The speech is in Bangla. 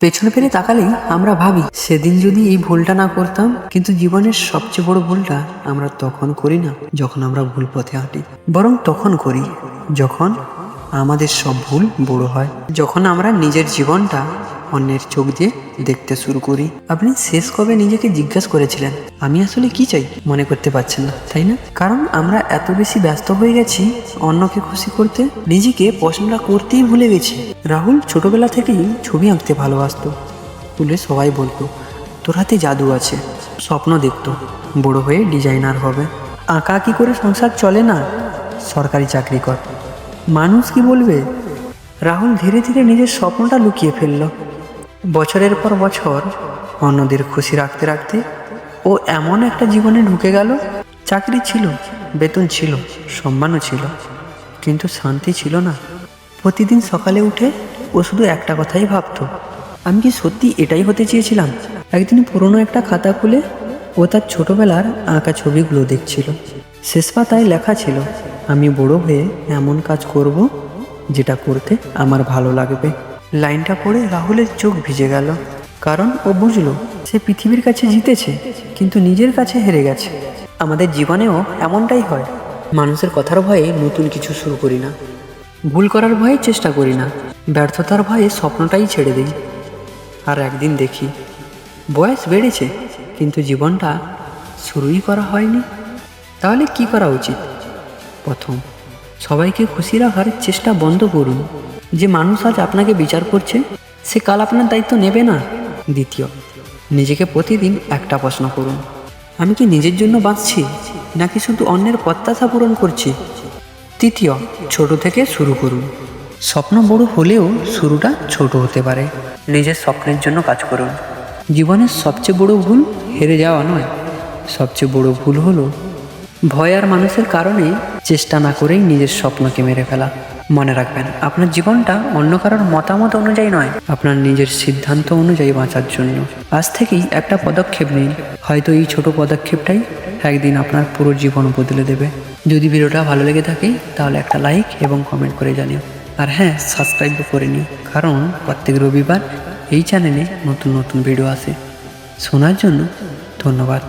পেছনে ফিরে তাকালেই আমরা ভাবি সেদিন যদি এই ভুলটা না করতাম, কিন্তু জীবনের সবচেয়ে বড় ভুলটা আমরা তখন করি না যখন আমরা ভুল পথে হাঁটি, বরং তখন করি যখন আমাদের সব ভুল বড় হয়, যখন আমরা নিজের জীবনটা অন্যের চোখ দিয়ে দেখতে শুরু করি। আপনি শেষ কবে নিজেকে জিজ্ঞাসা করেছিলেন আমি আসলে কি চাই? মনে করতে পারছেন না, তাই না? কারণ আমরা এত বেশি ব্যস্ত হয়ে গেছি অন্যকে খুশি করতে, নিজেকে পছন্দ করতেই ভুলে গেছি। রাহুল ছোটবেলা থেকেই ছবি আঁকতে ভালোবাসতো। স্কুলে সবাই বলতো তোর হাতে জাদু আছে। স্বপ্ন দেখতো বড় হয়ে ডিজাইনার হবে। আঁকা কি করে সংসার চলে না, সরকারি চাকরি কর। মানুষ কি বলবে? রাহুল ধীরে ধীরে নিজের স্বপ্নটা লুকিয়ে ফেলল। বছরের পর বছর অন্যদের খুশি রাখতে রাখতে ও এমন একটা জীবনে ঢুকে গেল, চাকরি ছিল, বেতন ছিল, সম্মানও ছিল, কিন্তু শান্তি ছিল না। প্রতিদিন সকালে উঠে ও শুধু একটা কথাই ভাবতো, আমি কি সত্যি এটাই হতে চেয়েছিলাম? একদিন পুরনো একটা খাতা খুলে ও তার ছোটবেলার আঁকা ছবিগুলো দেখছিল। শেষ পাতায় লেখা ছিল, আমি বড় হয়ে এমন কাজ করব যেটা করতে আমার ভালো লাগবে। লাইনটা পড়ে রাহুলের চোখ ভিজে গেল, কারণ ও বুঝলো সে পৃথিবীর কাছে জিতেছে কিন্তু নিজের কাছে হেরে গেছে। আমাদের জীবনেও এমনটাই হয়। মানুষের কথার ভয়ে নতুন কিছু শুরু করি না, ভুল করার ভয়ে চেষ্টা করি না, ব্যর্থতার ভয়ে স্বপ্নটাই ছেড়ে দিই। আর একদিন দেখি বয়স বেড়েছে কিন্তু জীবনটা শুরুই করা হয়নি। তাহলে কি করা উচিত? প্রথম, সবাইকে খুশি রাখার চেষ্টা বন্ধ করুন। যে মানুষ আজ আপনাকে বিচার করছে সে কাল আপনার দায়িত্ব নেবে না। দ্বিতীয়, নিজেকে প্রতিদিন একটা প্রশ্ন করুন, আমি কি নিজের জন্য বাঁচছি নাকি শুধু অন্যের প্রত্যাশা পূরণ করছি? তৃতীয়, ছোট থেকে শুরু করুন। স্বপ্ন বড় হলেও শুরুটা ছোট হতে পারে। নিজের স্বপ্নের জন্য কাজ করুন। জীবনের সবচেয়ে বড় ভুল হেরে যাওয়া নয়, সবচেয়ে বড় ভুল হলো ভয় আর মানুষের কারণে চেষ্টা না করেই নিজের স্বপ্নকে মেরে ফেলা। মনে রাখবেন, আপনার জীবনটা অন্য কারোর মতামত অনুযায়ী নয়, আপনার নিজের সিদ্ধান্ত অনুযায়ী বাঁচার জন্য আজ থেকেই একটা পদক্ষেপ নিন। হয়তো এই ছোট পদক্ষেপটাই একদিন আপনার পুরো জীবন বদলে দেবে। যদি ভিডিওটা ভালো লেগে থাকে তাহলে একটা লাইক এবং কমেন্ট করে জানিও। আর হ্যাঁ, সাবস্ক্রাইবও করে নিও, কারণ প্রত্যেক রবিবার এই চ্যানেলে নতুন নতুন ভিডিও আসে। শোনার জন্য ধন্যবাদ।